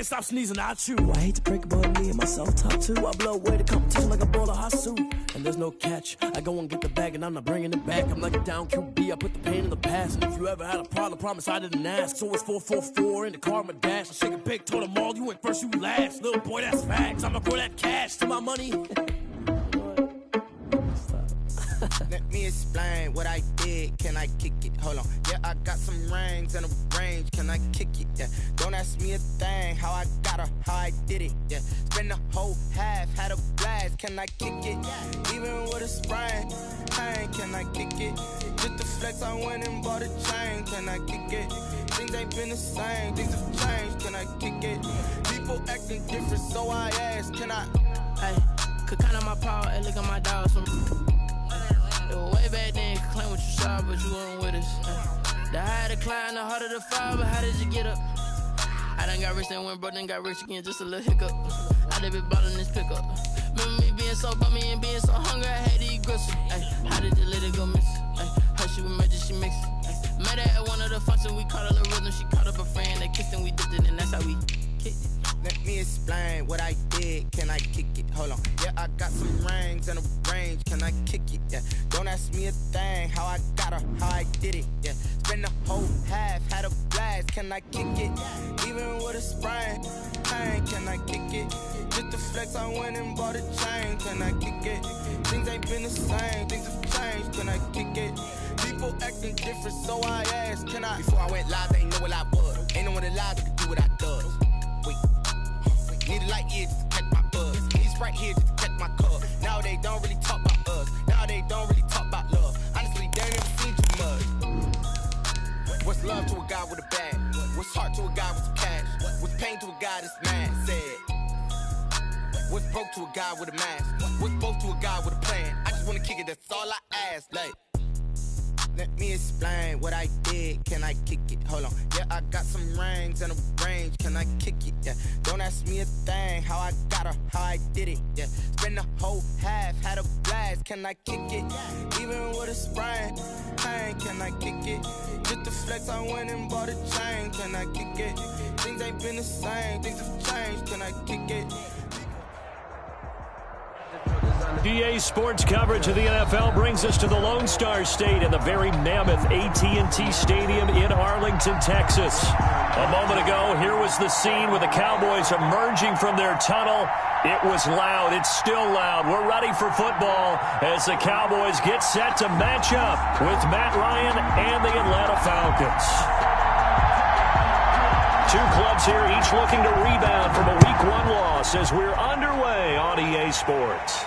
can't stop sneezing, I chew. I hate to break it, but me and myself talk too. I blow away the competition like a bowl of hot soup. And there's no catch. I go and get the bag and I'm not bringing it back. I'm like a down QB, I put the pain in the past. And if you ever had a problem, promise I didn't ask. So it's 444 in the car, my dash. I shake a big, told them all, you went first, you last. Little boy, that's facts. I'ma throw that cash to my money. Let me explain what I did. Can I kick it? Hold on. Yeah, I got some rings and a range. Can I kick it? Yeah. Don't ask me a thing. How I got her, how I did it. Yeah. Spend the whole half, had a blast. Can I kick it? Even with a sprain. Hey, can I kick it? Just the flex, I went and bought a chain. Can I kick it? Things ain't been the same. Things have changed. Can I kick it? People acting different, so I ask. Can I? Hey, could count on my power and look at my dogs. Way back then, you could claim what you saw, but you weren't with us. The higher the climb, the harder the fall, but how did you get up? I done got rich, then went broke, then got rich again, just a little hiccup. I done been ballin' this pickup. Remember me being so bummy and being so hungry, I had to eat gristle. How did you let it go miss? How she was magic, she mixed it. Met her at one of the functions, we caught a little rhythm, she caught up a friend, they kissed and we dipped it, and that's how we kicked it. Let me explain what I did. Can I kick it? Hold on. Yeah, I got some rings and a range. Can I kick it? Yeah. Don't ask me a thing. How I got her, how I did it. Yeah. Spend the whole half, had a blast. Can I kick it? Even with a sprain. Hey, can I kick it? Just the flex, I went and bought a chain. Can I kick it? Things ain't been the same. Things have changed. Can I kick it? People acting different, so I asked. Can I? Before I went live, they ain't know what I was. Ain't no one alive that could do what I does. Wait. Need a light year just to catch my buzz. Need Sprite here just to catch my cup. Now they don't really talk about us. Now they don't really talk about love. Honestly, they ain't never seen too much. What's love to a guy with a bag? What's heart to a guy with some cash? What's pain to a guy that's mad? Said. What's broke to a guy with a mask? What's both to a guy with a plan? I just wanna kick it, that's all I ask. Like, let me explain what I did. Can I kick it? Hold on. Yeah, I got some rings and a range. Can I kick it? Yeah. Don't ask me a thing. How I got her, how I did it. Yeah. Spend the whole half, had a blast. Can I kick it? Even with a sprain. Hey, can I kick it? Just the flex, I went and bought a chain. Can I kick it? Things ain't been the same. Things have changed. Can I kick it? DA Sports coverage of the NFL brings us to the Lone Star State in the very mammoth AT&T Stadium in Arlington, Texas. A moment ago, here was the scene with the Cowboys emerging from their tunnel. It was loud. It's still loud. We're ready for football as the Cowboys get set to match up with Matt Ryan and the Atlanta Falcons. Two clubs here, each looking to rebound from a Week 1 loss as we're underway on EA Sports.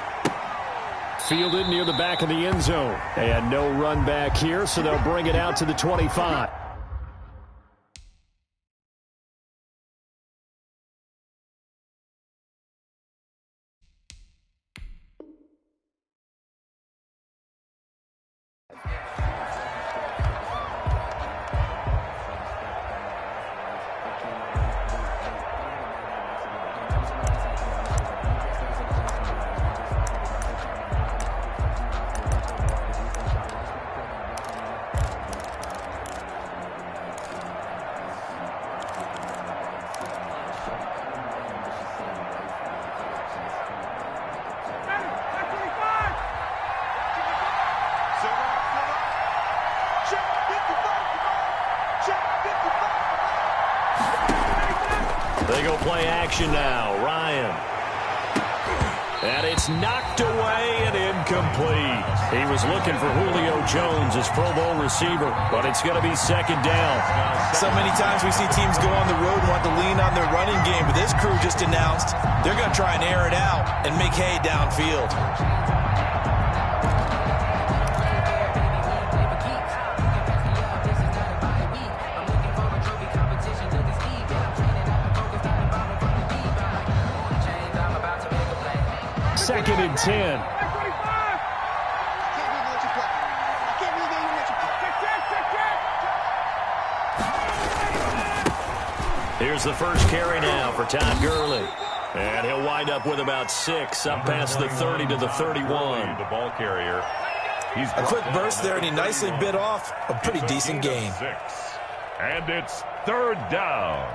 Fielded near the back of the end zone. And no run back here, so they'll bring it out to the 25. They go play action now. Ryan. And it's knocked away and incomplete. He was looking for Julio Jones, his Pro Bowl receiver, but it's going to be second down. So many times we see teams go on the road and want to lean on their running game, but this crew just announced they're going to try and air it out and make hay downfield. Second and 10. Here's the first carry now for Todd Gurley. And he'll wind up with about 6, up past the 30 to the 31. The ball carrier. He's a quick burst there, and he nicely bit off a pretty decent gain. And it's third down.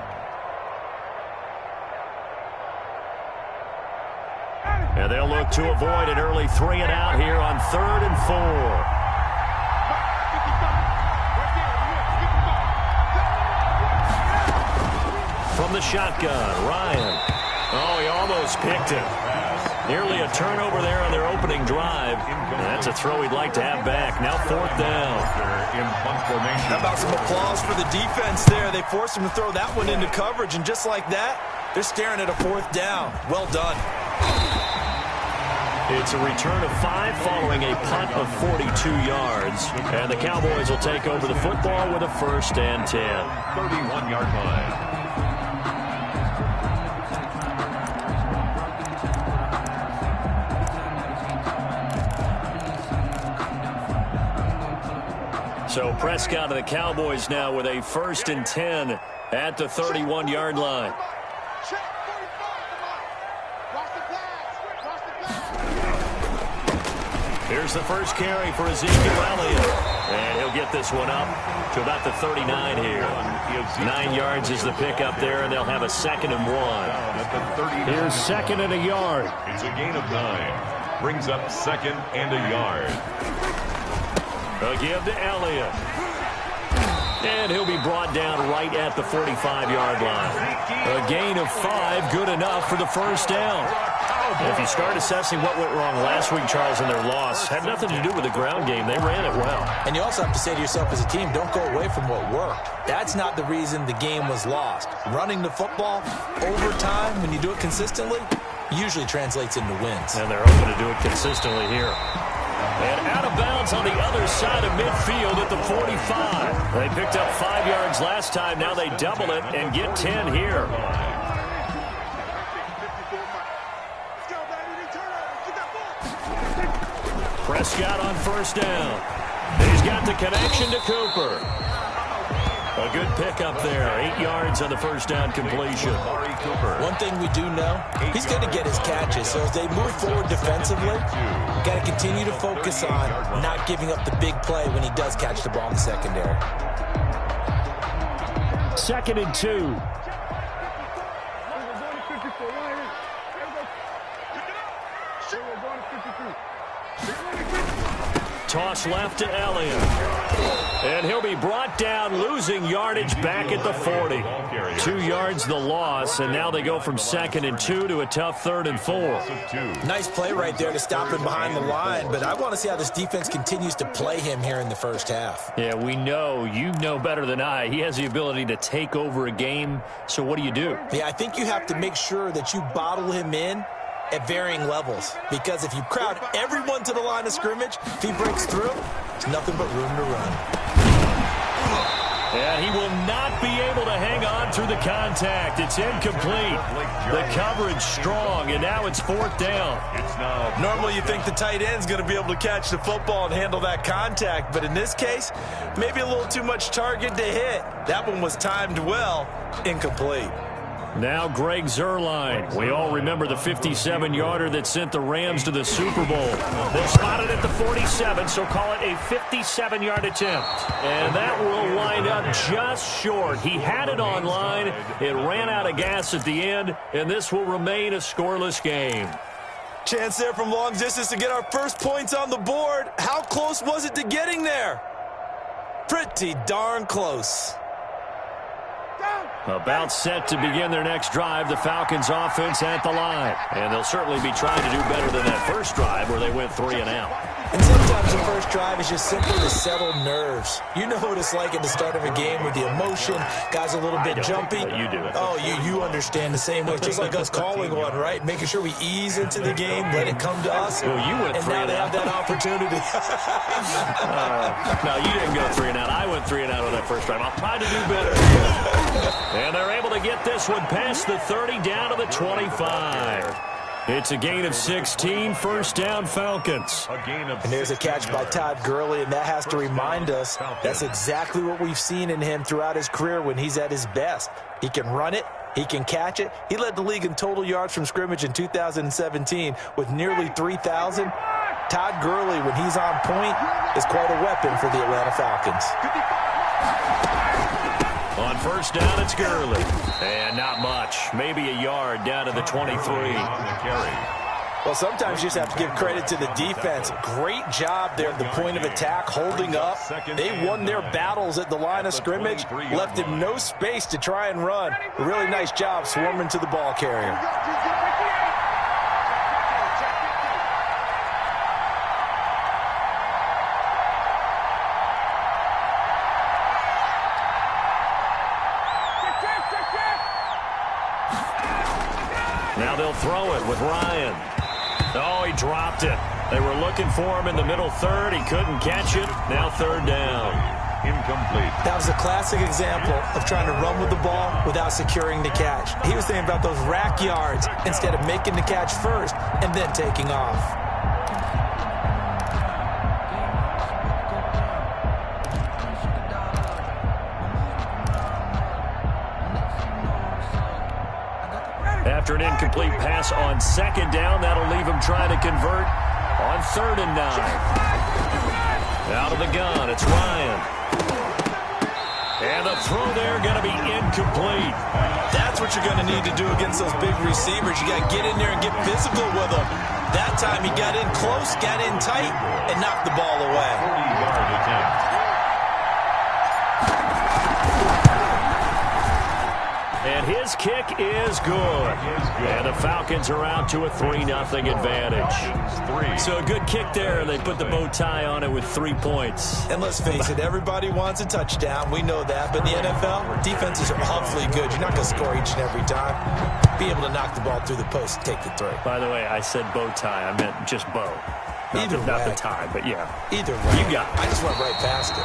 And they'll look to avoid an early 3 and out here on 3rd and 4. From the shotgun, Ryan. Oh, he almost picked it. Nearly a turnover there on their opening drive. And that's a throw he'd like to have back. Now 4th down. How about some applause for the defense there? They forced him to throw that one into coverage, and just like that, they're staring at a 4th down. Well done. It's a return of 5 following a punt of 42 yards. And the Cowboys will take over the football with a 1st and 10. 31-yard line. So Prescott and the Cowboys now with a 1st and 10 at the 31-yard line. Here's the first carry for Ezekiel Elliott. And he'll get this one up to about the 39 here. 9 yards is the pickup there, and they'll have a 2nd and 1. Here's 2nd and a yard. It's a gain of 9. Brings up 2nd and a yard. A give to Elliott. And he'll be brought down right at the 45-yard line. A gain of 5, good enough for the 1st down. And if you start assessing what went wrong last week, Charles, in their loss, had nothing to do with the ground game. They ran it well. And you also have to say to yourself as a team, don't go away from what worked. That's not the reason the game was lost. Running the football over time, when you do it consistently, usually translates into wins. And they're hoping to do it consistently here. And out of bounds on the other side of midfield at the 45. They picked up 5 yards last time. Now they double it and get 10 here. Prescott on 1st down. He's got the connection to Cooper. A good pickup there. 8 yards on the 1st down completion. One thing we do know, he's going to get his catches. So as they move forward defensively, got to continue to focus on not giving up the big play when he does catch the ball in the secondary. 2nd and 2. Toss left to Elliott. And he'll be brought down, losing yardage back at the 40. 2 yards the loss, and now they go from 2nd and 2 to a tough 3rd and 4. Nice play right there to stop him behind the line, but I want to see how this defense continues to play him here in the 1st half. Yeah, we know. You know better than I. He has the ability to take over a game, so what do you do? Yeah, I think you have to make sure that you bottle him in at varying levels, because if you crowd everyone to the line of scrimmage, if he breaks through, there's nothing but room to run. And he will not be able to hang on through the contact. It's incomplete. The coverage strong, and now it's 4th down. Normally you think the tight end's going to be able to catch the football and handle that contact, but in this case, maybe a little too much target to hit. That one was timed well, incomplete. Now Greg Zuerlein. We all remember the 57-yarder that sent the Rams to the Super Bowl. They'll spot it at the 47, so call it a 57-yard attempt. And that will wind up just short. He had it on line. It ran out of gas at the end, and this will remain a scoreless game. Chance there from long distance to get our first points on the board. How close was it to getting there? Pretty darn close. About set to begin their next drive, the Falcons offense at the line. And they'll certainly be trying to do better than that first drive where they went 3 and out. And sometimes the first drive is just simply to settle nerves. You know what it's like at the start of a game with the emotion. Guys a little bit jumpy. You do it. Oh, you understand the same way. Just like us calling one, right? Making sure we ease into the game, let it come to us. Well, you went 3 and out. And now they have that opportunity. No, you didn't go 3 and out. I went 3 and out on that first drive. I'll try to do better. And they're able to get this one past the 30 down to the 25. It's a gain of 16, 1st down Falcons. And there's a catch by Todd Gurley, and that has to remind us that's exactly what we've seen in him throughout his career when he's at his best. He can run it. He can catch it. He led the league in total yards from scrimmage in 2017 with nearly 3,000. Todd Gurley, when he's on point, is quite a weapon for the Atlanta Falcons. On 1st down, it's Gurley. And not much. Maybe a yard down to the 23. Well, sometimes you just have to give credit to the defense. Great job there at the point of attack, holding up. They won their battles at the line of scrimmage, left him no space to try and run. A really nice job swarming to the ball carrier. Now they'll throw it with Ryan. Oh, he dropped it. They were looking for him in the middle third. He couldn't catch it. Now third down. Incomplete. That was a classic example of trying to run with the ball without securing the catch. He was thinking about those rack yards instead of making the catch first and then taking off. After an incomplete pass on second down, that'll leave him trying to convert on 3rd and 9. Out of the gun, it's Ryan. And the throw there going to be incomplete. That's what you're going to need to do against those big receivers. You got to get in there and get physical with them. That time he got in close, got in tight, and knocked the ball away. 40-yard attempt. And his kick is good. And the Falcons are out to a 3-0 advantage. So a good kick there. They put the bow tie on it with 3 points. And let's face it, everybody wants a touchdown. We know that. But in the NFL, defenses are awfully good. You're not going to score each and every time. Be able to knock the ball through the post and take the 3. By the way, I said bow tie. I meant just bow. Not the tie, but yeah. Either way. You got it. I just went right past it.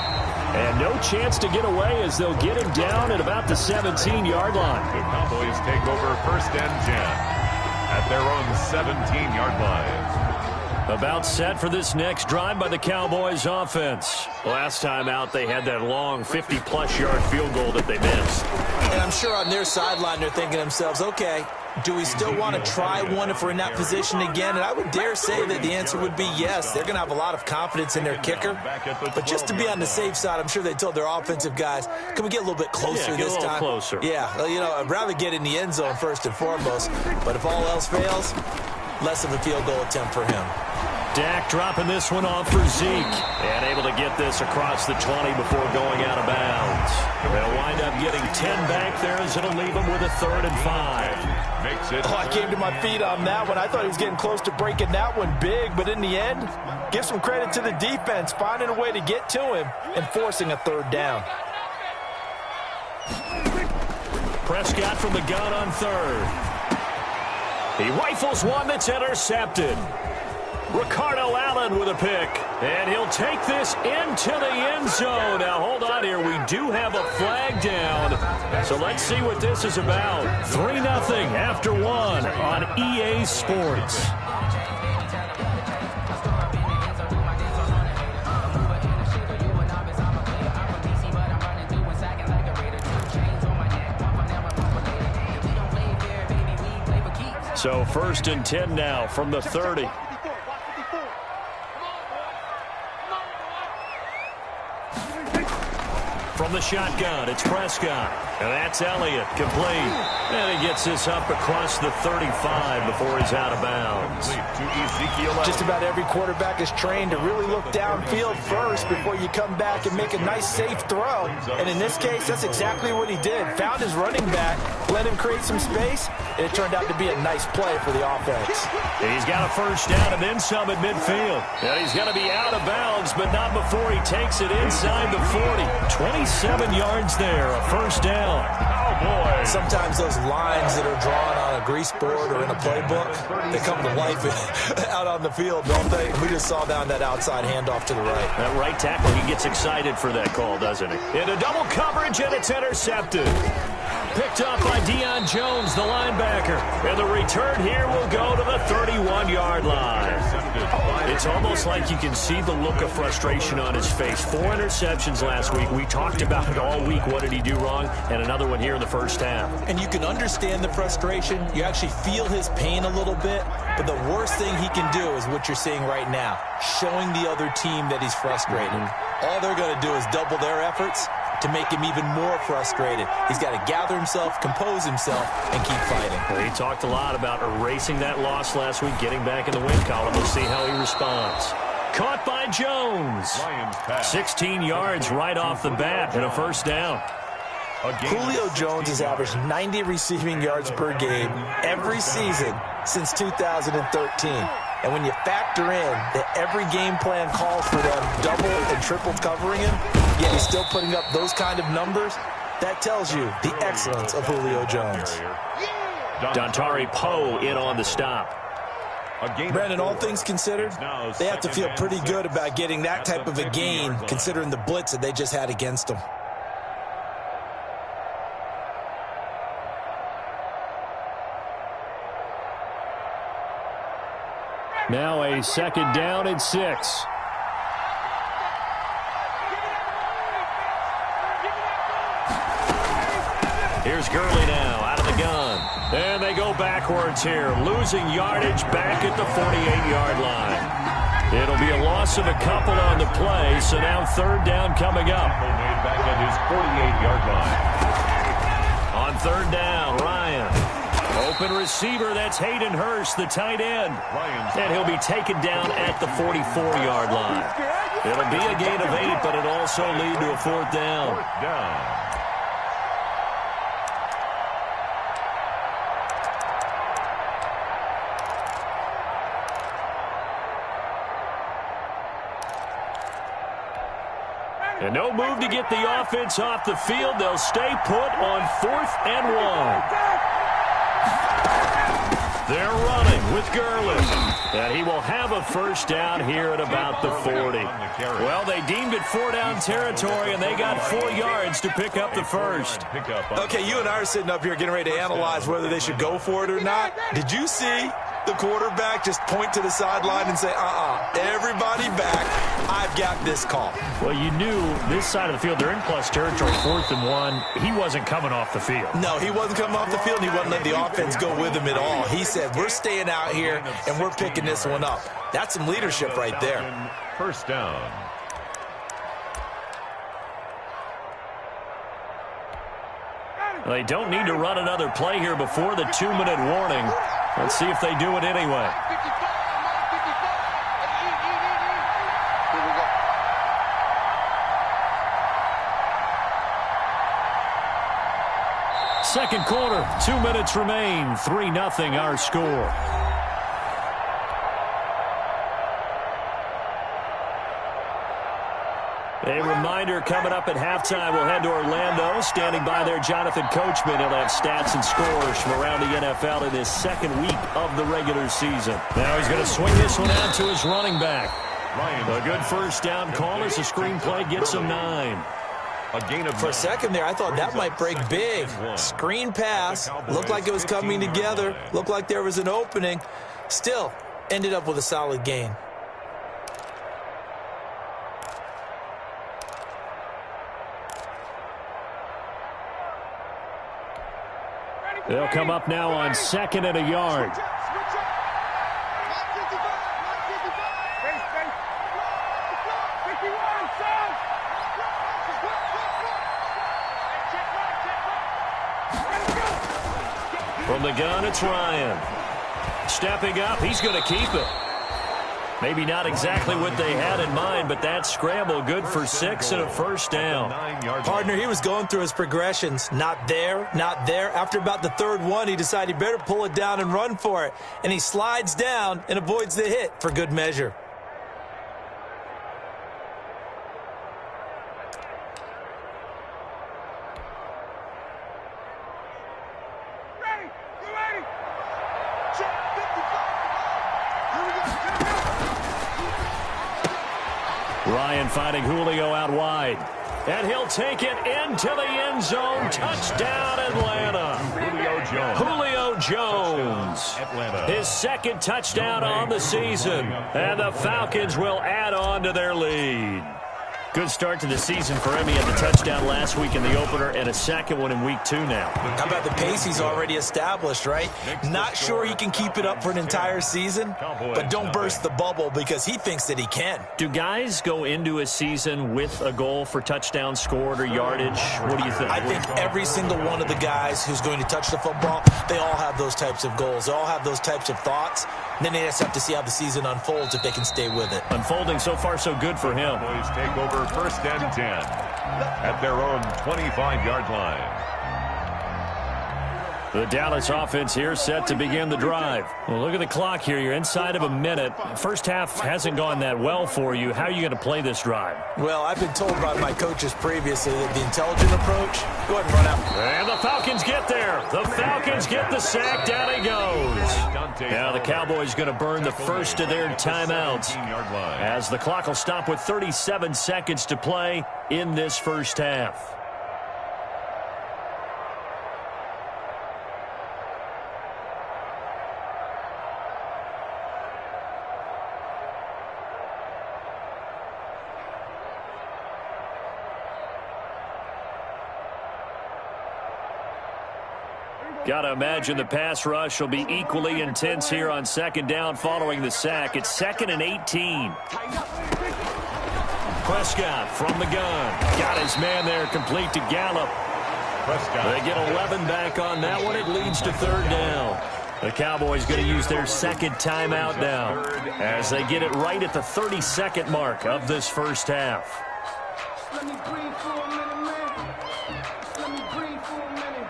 And no chance to get away as they'll get him down at about the 17-yard line. The Cowboys take over 1st and 10 at their own 17-yard line. About set for this next drive by the Cowboys offense. Last time out, they had that long 50-plus yard field goal that they missed. And I'm sure on their sideline they're thinking to themselves, okay, do we still want to try one if we're in that position again? And I would dare say that the answer would be yes. They're going to have a lot of confidence in their kicker. But just to be on the safe side, I'm sure they told their offensive guys, can we get a little bit closer this time? Closer. Yeah, well, you know, I'd rather get in the end zone first and foremost. But if all else fails, less of a field goal attempt for him. Dak dropping this one off for Zeke. And able to get this across the 20 before going out of bounds. They'll wind up getting 10 back there as it'll leave them with a 3rd and 5. Makes it. Oh, I came to my feet on that one. I thought he was getting close to breaking that one big. But in the end, give some credit to the defense, finding a way to get to him and forcing a 3rd down. Prescott from the gun on 3rd. He rifles one that's intercepted. Ricardo Allen with a pick. And he'll take this into the end zone. Now, hold on here. We do have a flag down. So let's see what this is about. 3-0 after 1 on EA Sports. So 1st and 10 now from the 30. From the shotgun, it's Prescott. And that's Elliott, complete. And he gets this up across the 35 before he's out of bounds. Just about every quarterback is trained to really look downfield first before you come back and make a nice, safe throw. And in this case, that's exactly what he did. Found his running back, let him create some space, and it turned out to be a nice play for the offense. He's got a 1st down and then some at midfield. And he's going to be out of bounds, but not before he takes it inside the 40. 27 yards there, a 1st down. Cowboys. Sometimes those lines that are drawn on a grease board or in a playbook, they come to life out on the field, don't they? We just saw down that outside handoff to the right. That right tackle, he gets excited for that call, doesn't he? Into double coverage, and it's intercepted. Picked up by Deion Jones, the linebacker. And the return here will go to the 31-yard line. It's almost like you can see the look of frustration on his face. 4 interceptions last week. We talked about it all week. What did he do wrong? And another one here in the 1st half. And you can understand the frustration. You actually feel his pain a little bit. But the worst thing he can do is what you're seeing right now, showing the other team that he's frustrated. All they're going to do is double their efforts to make him even more frustrated. He's got to gather himself, compose himself, and keep fighting. Well, he talked a lot about erasing that loss last week, getting back in the win column. We'll see how he responds. Caught by Jones. 16 yards right off the bat and a first down. Julio Jones has averaged 90 receiving yards per game every season since 2013. And when you factor in that every game plan calls for them double and triple covering him, yet he's still putting up those kind of numbers, that tells you the excellence of Julio Jones. Dontari Poe in on the stop. Brandon, all things considered, they have to feel pretty good about getting that type of a gain, considering the blitz that they just had against them. Now a second down and 6. Here's Gurley now out of the gun. And they go backwards here, losing yardage back at the 48-yard line. It'll be a loss of a couple on the play, so now third down coming up. Back at his 48-yard line. On third down, Ryan. Open receiver, that's Hayden Hurst, the tight end. And he'll be taken down at the 44-yard line. It'll be a gain of 8, but it'll also lead to a fourth down. And no move to get the offense off the field. They'll stay put on 4th and 1. They're running with Gurley. And he will have a first down here at about the 40. Well, they deemed it 4-down territory, and they got 4 yards to pick up the first. Okay, you and I are sitting up here getting ready to analyze whether they should go for it or not. Did you see the quarterback just point to the sideline and say, everybody back, I've got this call? Well, you knew this side of the field, they're in plus territory, 4th and 1. He wasn't coming off the field. No, he wasn't coming off the field, and he wasn't letting the offense go with him at all. He said, we're staying out here, and we're picking this one up. That's some leadership right there. First down. They don't need to run another play here before the 2-minute warning. Let's see if they do it anyway. Second quarter, 2 minutes remain. 3-0 our score. A reminder coming up at halftime, we'll head to Orlando. Standing by there, Jonathan Coachman. He'll have stats and scores from around the NFL in his second week of the regular season. Now he's going to swing this one out to his running back. A good first down call as the screen play gets him 9. For a second there, I thought that might break big. Screen pass, looked like it was coming together, looked like there was an opening. Still, ended up with a solid gain. They'll come up now on 2nd and a yard. From the gun, it's Ryan. Stepping up, he's going to keep it. Maybe not exactly what they had in mind, but that scramble good for 6 and a first down. Partner, he was going through his progressions. Not there, not there. After about the third one, he decided he better pull it down and run for it. And he slides down and avoids the hit for good measure. Ryan finding Julio out wide. And he'll take it into the end zone. Touchdown, Atlanta. Julio Jones. His second touchdown on the season. And the Falcons will add on to their lead. Good start to the season for him. He had the touchdown last week in the opener and a second one in week 2 now. How about the pace he's already established, right? Not sure he can keep it up for an entire season, but don't burst the bubble because he thinks that he can. Do guys go into a season with a goal for touchdowns scored or yardage? What do you think? I think every single one of the guys who's going to touch the football, they all have those types of goals. They all have those types of thoughts. And then they just have to see how the season unfolds if they can stay with it. Unfolding so far so good for him. Cowboys take over first and 10 at their own 25-yard line. The Dallas offense here set to begin the drive. Well, look at the clock here. You're inside of a minute. First half hasn't gone that well for you. How are you going to play this drive? Well, I've been told by my coaches previously that the intelligent approach, go ahead and run out. And the Falcons get there. The Falcons get the sack. Down he goes. Now the Cowboys going to burn the first of their timeouts as the clock will stop with 37 seconds to play in this first half. Got to imagine the pass rush will be equally intense here on second down following the sack. It's 2nd and 18. Prescott from the gun. Got his man there complete to Gallup. They get 11 back on that one. It leads to 3rd down. The Cowboys going to use their second timeout now as they get it right at the 32nd mark of this first half. Let me breathe for a minute, man. Let me breathe for a minute.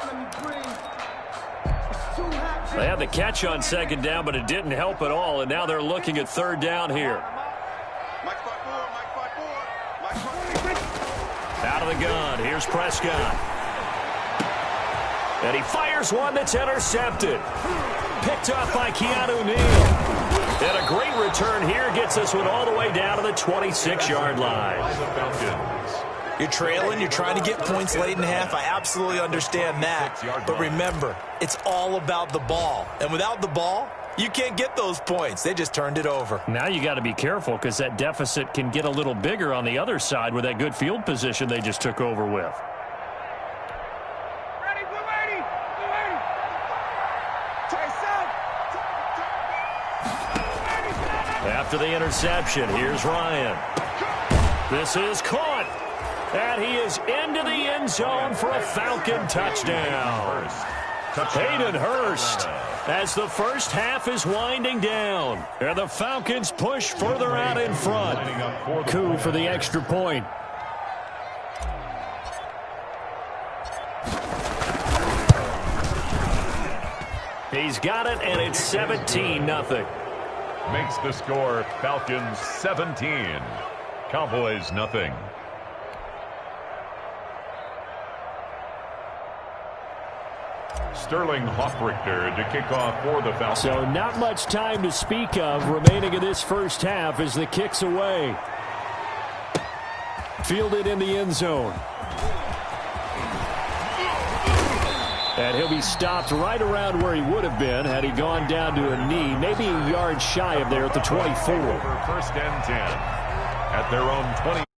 Let me breathe. It's too hot. They had the catch on second down, but it didn't help at all, and now they're looking at 3rd down here. Out of the gun, here's Prescott. And he fires one that's intercepted. Picked up by Keanu Neal. And a great return here gets this one all the way down to the 26-yard line. You're trailing, you're trying to get points late in the half. I absolutely understand that. But remember, it's all about the ball. And without the ball, you can't get those points. They just turned it over. Now you got to be careful because that deficit can get a little bigger on the other side with that good field position they just took over with. After the interception, here's Ryan. This is caught. And he is into the end zone for a Falcon touchdown. Hayden Hurst as the first half is winding down. And the Falcons push further out in front. Coup for the extra point. He's got it, and it's 17-0. Makes the score Falcons 17, Cowboys nothing. Sterling Hoffrichter to kick off for the Falcons. So not much time to speak of remaining in this first half as the kick's away. Fielded in the end zone. And he'll be stopped right around where he would have been had he gone down to a knee, maybe a yard shy of there at the 24. First and 10 at their own 20.